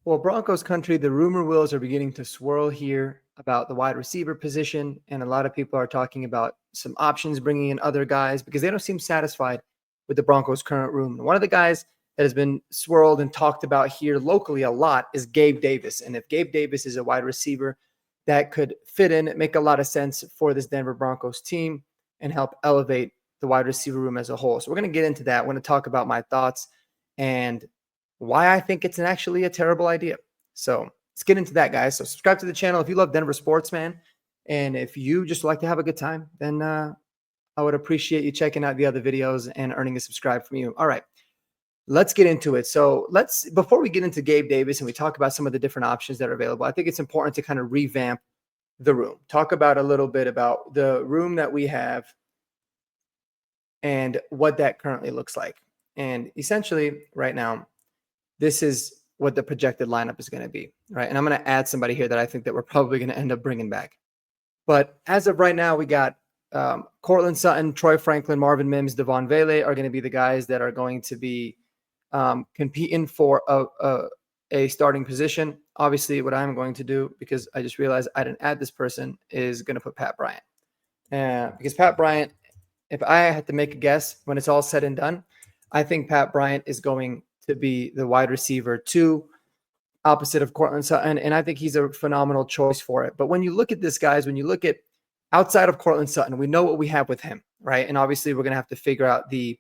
Well, Broncos country, the rumor wheels are beginning to swirl here about the wide receiver position. And a lot of people are talking about some options, bringing in other guys because they don't seem satisfied with the Broncos' current room. One of the guys that has been swirled and talked about here locally a lot is Gabe Davis. And if Gabe Davis is a wide receiver that could fit in, make a lot of sense for this Denver Broncos team and help elevate the wide receiver room as a whole. So we're going to get into that. I want to talk about my thoughts and why I think it's actually a terrible idea. So let's get into that, guys. So subscribe to the channel if you love Denver sports, man. And if you just like to have a good time, then I would appreciate you checking out the other videos and earning a subscribe from you. All right, let's get into it. So before we get into Gabe Davis and we talk about some of the different options that are available, I think it's important to kind of revamp the room. Talk about a little bit about the room that we have and what that currently looks like. And essentially right now, this is what the projected lineup is going to be, right? And I'm going to add somebody here that I think that we're probably going to end up bringing back. But as of right now, we got Cortland Sutton, Troy Franklin, Marvin Mims, Devon Vele are going to be the guys that are going to be competing for a starting position. Obviously, what I'm going to do, because I just realized I didn't add this person, is going to put Pat Bryant. Because Pat Bryant, if I had to make a guess when it's all said and done, I think Pat Bryant is going to be the wide receiver 2 opposite of Cortland Sutton. And I think he's a phenomenal choice for it. But when you look at this, guys, when you look at outside of Cortland Sutton, we know what we have with him, right? And obviously we're going to have to figure out the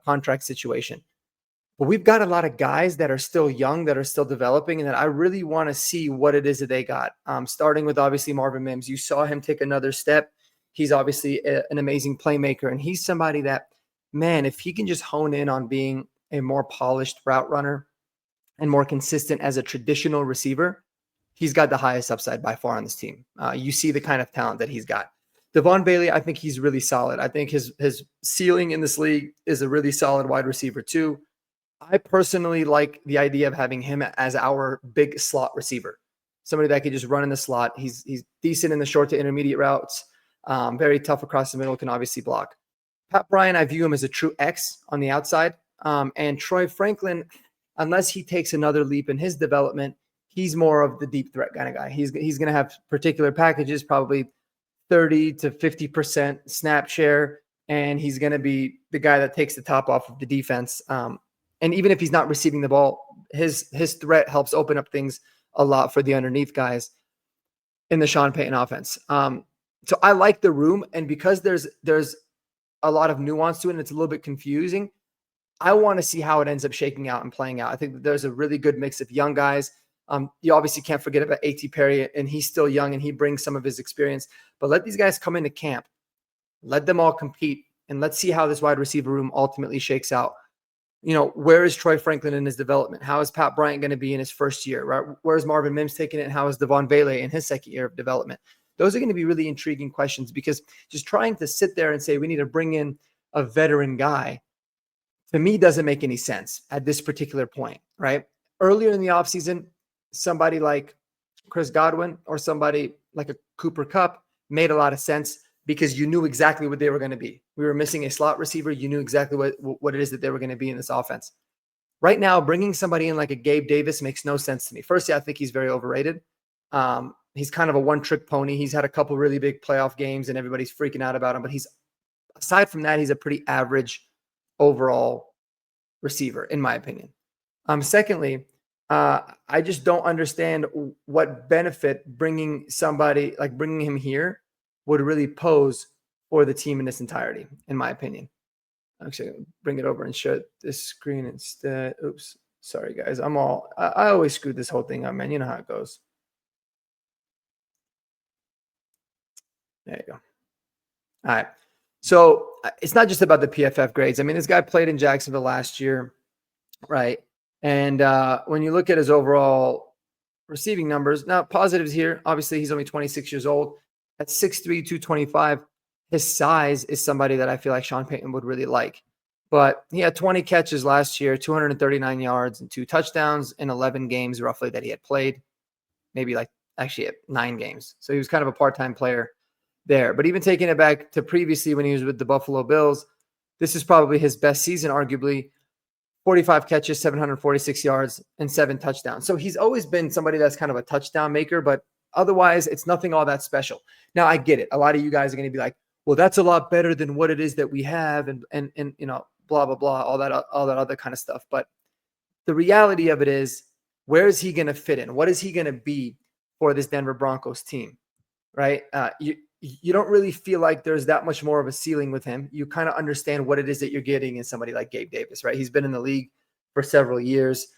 contract situation. But we've got a lot of guys that are still young, that are still developing, and that I really want to see what it is that they got. Starting with obviously Marvin Mims. You saw him take another step. He's obviously an amazing playmaker. And he's somebody that, man, if he can just hone in on being a more polished route runner and more consistent as a traditional receiver, he's got the highest upside by far on this team. You see the kind of talent that he's got. Devon Bailey, I think he's really solid. I think his ceiling in this league is a really solid wide receiver too. I personally like the idea of having him as our big slot receiver, somebody that could just run in the slot. He's decent in the short to intermediate routes, very tough across the middle, can obviously block. Pat Bryant, I view him as a true X on the outside. And Troy Franklin, unless he takes another leap in his development, he's more of the deep threat kind of guy. He's going to have particular packages, probably 30 to 50% snap share, and he's going to be the guy that takes the top off of the defense. And even if he's not receiving the ball, his threat helps open up things a lot for the underneath guys in the Sean Payton offense. So I like the room, and because there's a lot of nuance to it and it's a little bit confusing, I want to see how it ends up shaking out and playing out. I think that there's a really good mix of young guys. You obviously can't forget about A.T. Perry, and he's still young and he brings some of his experience. But let these guys come into camp. Let them all compete, and let's see how this wide receiver room ultimately shakes out. You know, where is Troy Franklin in his development? How is Pat Bryant going to be in his first year? Right? Where's Marvin Mims taking it? And how is Devon Vele in his second year of development? Those are going to be really intriguing questions, because just trying to sit there and say we need to bring in a veteran guy, to me, doesn't make any sense at this particular point, right? Earlier in the offseason, somebody like Chris Godwin or somebody like a Cooper Kupp made a lot of sense, because you knew exactly what they were going to be. We were missing a slot receiver. You knew exactly what it is that they were going to be in this offense. Right now, bringing somebody in like a Gabe Davis makes no sense to me. Firstly, I think he's very overrated. He's kind of a one-trick pony. He's had a couple really big playoff games, and everybody's freaking out about him. But aside from that, he's a pretty average overall receiver, in my opinion. Secondly, I just don't understand what benefit bringing him here would really pose for the team in its entirety, in my opinion. Actually, I'll bring it over and share this screen instead. Oops. Sorry, guys. I always screw this whole thing up, man. You know how it goes. There you go. All right. So it's not just about the PFF grades. I mean, this guy played in Jacksonville last year, right? And when you look at his overall receiving numbers, now positives here, obviously he's only 26 years old. At 6'3", 225, his size is somebody that I feel like Sean Payton would really like. But he had 20 catches last year, 239 yards, and 2 touchdowns in 11 games roughly that he had played. Maybe actually 9 games. So he was kind of a part-time player there. But even taking it back to previously when he was with the Buffalo Bills, this is probably his best season, arguably. 45 catches, 746 yards, and 7 touchdowns. So he's always been somebody that's kind of a touchdown maker, but otherwise it's nothing all that special. Now I get it. A lot of you guys are going to be like, well, that's a lot better than what it is that we have. And blah, blah, blah, all that other kind of stuff. But the reality of it is, where is he going to fit in? What is he going to be for this Denver Broncos team? Right. You don't really feel like there's that much more of a ceiling with him. You kind of understand what it is that you're getting in somebody like Gabe Davis, right? He's been in the league for several years.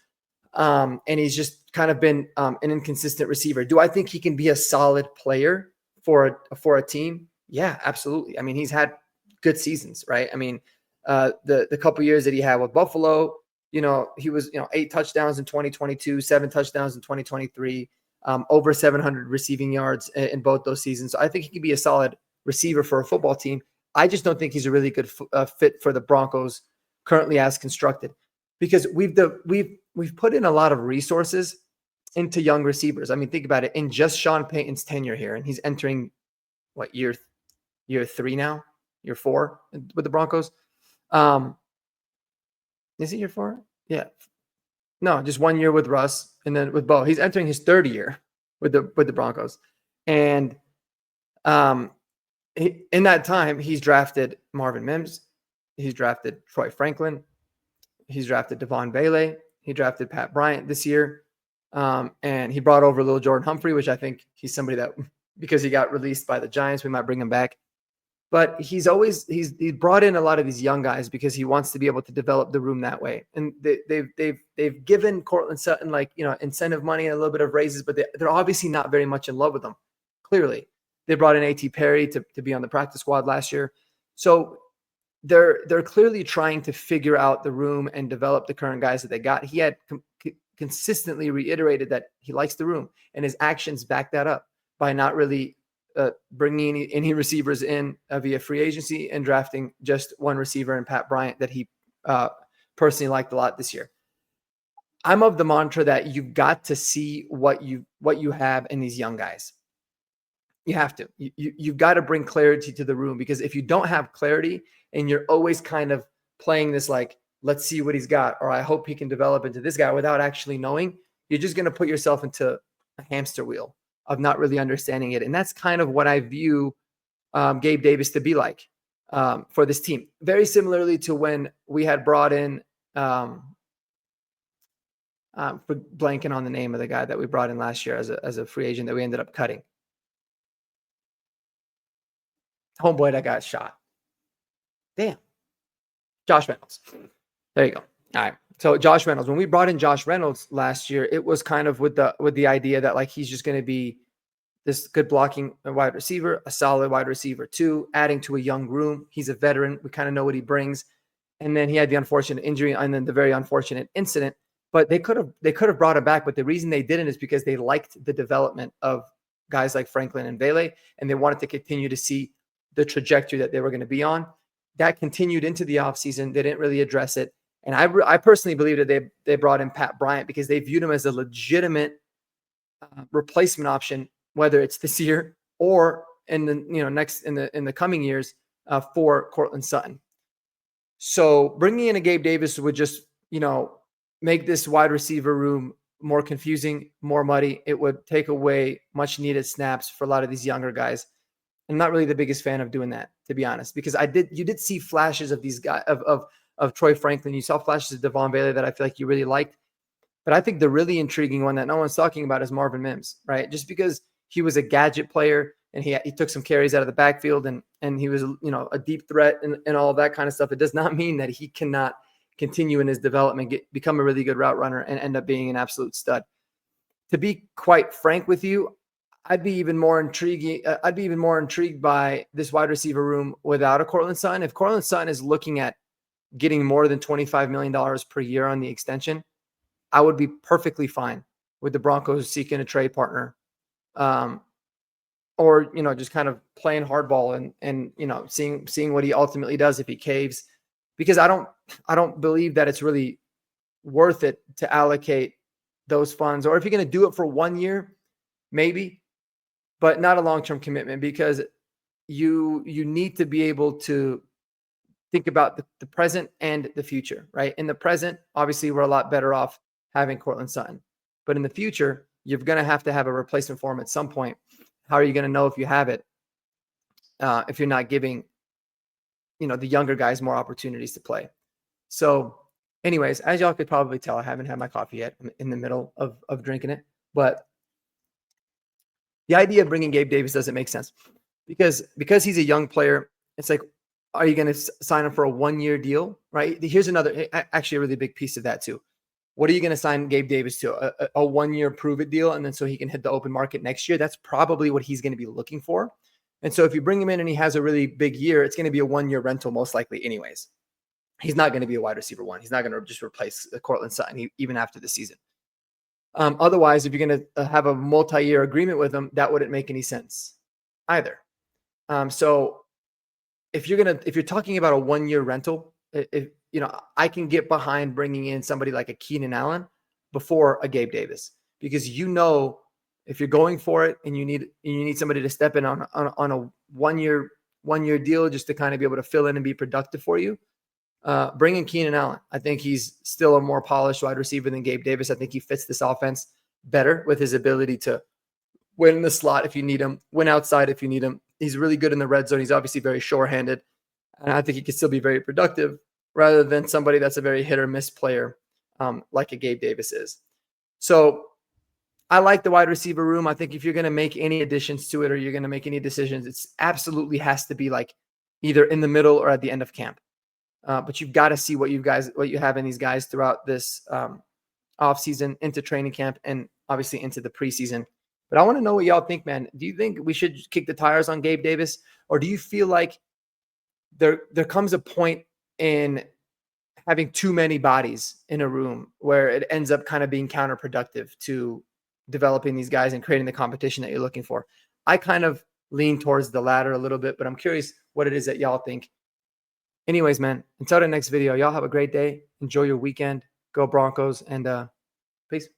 And he's just kind of been an inconsistent receiver. Do I think he can be a solid player for a team? Yeah, absolutely. I mean, he's had good seasons, right? I mean, the couple years that he had with Buffalo, he was, 8 touchdowns in 2022, 7 touchdowns in 2023. Over 700 receiving yards in both those seasons. So I think he can be a solid receiver for a football team. I just don't think he's a really good fit for the Broncos currently as constructed, because we've put in a lot of resources into young receivers. I mean, think about it. In just Sean Payton's tenure here, and he's entering what, year 3 now, year 4 with the Broncos. Is it year 4? Yeah. No, just 1 year with Russ, and then with Bo. He's entering his 3rd year with the Broncos. And in that time, he's drafted Marvin Mims. He's drafted Troy Franklin. He's drafted Devon Bailey. He drafted Pat Bryant this year. And he brought over little Jordan Humphrey, which I think he's somebody that, because he got released by the Giants, we might bring him back. But he's brought in a lot of these young guys because he wants to be able to develop the room that way. And they've given Cortland Sutton incentive money and a little bit of raises, but they're obviously not very much in love with him. Clearly, they brought in A.T. Perry to be on the practice squad last year, so they're clearly trying to figure out the room and develop the current guys that they got. He had consistently reiterated that he likes the room, and his actions back that up by not really bringing any receivers in via free agency and drafting just one receiver in Pat Bryant that he personally liked a lot this year. I'm of the mantra that you've got to see what you have in these young guys. You have to. You've got to bring clarity to the room, because if you don't have clarity and you're always kind of playing this like, let's see what he's got, or I hope he can develop into this guy without actually knowing, you're just going to put yourself into a hamster wheel of not really understanding it. And that's kind of what I view Gabe Davis to be like for this team. Very similarly to when we had brought in, blanking on the name of the guy that we brought in last year as a free agent that we ended up cutting. Homeboy that got shot. Damn. Josh Reynolds. There you go. All right. So Josh Reynolds, when we brought in Josh Reynolds last year, it was kind of with the idea that like he's just going to be this good blocking wide receiver, a solid wide receiver too, adding to a young room. He's a veteran. We kind of know what he brings. And then he had the unfortunate injury and then the very unfortunate incident. But they could have brought him back. But the reason they didn't is because they liked the development of guys like Franklin and Bailey, and they wanted to continue to see the trajectory that they were going to be on. That continued into the offseason. They didn't really address it. And I personally believe that they brought in Pat Bryant because they viewed him as a legitimate replacement option, whether it's this year or in the coming years for Cortland Sutton. So bringing in a Gabe Davis would just make this wide receiver room more confusing, more muddy. It would take away much needed snaps for a lot of these younger guys. I'm not really the biggest fan of doing that, to be honest, because you did see flashes of these guys of Troy Franklin. You saw flashes of Devon Bailey that I feel like you really liked. But I think the really intriguing one that no one's talking about is Marvin Mims, right? Just because he was a gadget player and he took some carries out of the backfield and he was, a deep threat and all of that kind of stuff. It does not mean that he cannot continue in his development, become a really good route runner and end up being an absolute stud. To be quite frank with you, I'd be even more intrigued by this wide receiver room without a Cortland Sutton. If Cortland Sutton is looking at getting more than $25 million per year on the extension, I would be perfectly fine with the Broncos seeking a trade partner, or just kind of playing hardball and seeing what he ultimately does if he caves, because I don't believe that it's really worth it to allocate those funds. Or if you're going to do it for 1 year, maybe, but not a long-term commitment, because you need to be able to think about the present and the future, right? In the present, obviously, we're a lot better off having Cortland Sutton. But in the future, you're going to have a replacement for him at some point. How are you going to know if you have it if you're not giving, the younger guys more opportunities to play? So anyways, as y'all could probably tell, I haven't had my coffee yet. I'm in the middle of drinking it. But the idea of bringing Gabe Davis doesn't make sense because he's a young player. It's like, are you going to sign him for a 1-year deal, right? Here's another, actually a really big piece of that too. What are you going to sign Gabe Davis to? A 1-year prove it deal, and then so he can hit the open market next year? That's probably what he's going to be looking for. And so if you bring him in and he has a really big year, it's going to be a 1-year rental most likely anyways. He's not going to be a wide receiver 1. He's not going to just replace Cortland Sutton even after the season. Otherwise, if you're going to have a multi-year agreement with him, that wouldn't make any sense either. So if you're talking about a 1-year rental, I can get behind bringing in somebody like a Keenan Allen before a Gabe Davis, because if you're going for it and you need somebody to step in on a 1-year deal just to kind of be able to fill in and be productive for you, bring in Keenan Allen. I think he's still a more polished wide receiver than Gabe Davis. I think he fits this offense better with his ability to win in the slot if you need him, win outside if you need him. He's really good in the red zone. He's obviously very sure-handed, and I think he can still be very productive rather than somebody that's a very hit or miss player like a Gabe Davis is. So I like the wide receiver room. I think if you're going to make any additions to it or you're going to make any decisions, it absolutely has to be like either in the middle or at the end of camp. But you've got to see what you have in these guys throughout this offseason, into training camp, and obviously into the preseason. But I want to know what y'all think, man. Do you think we should kick the tires on Gabe Davis, or do you feel like there comes a point in having too many bodies in a room where it ends up kind of being counterproductive to developing these guys and creating the competition that you're looking for? I kind of lean towards the latter a little bit, but I'm curious what it is that y'all think. Anyways, man, until the next video, y'all have a great day. Enjoy your weekend. Go Broncos, and peace.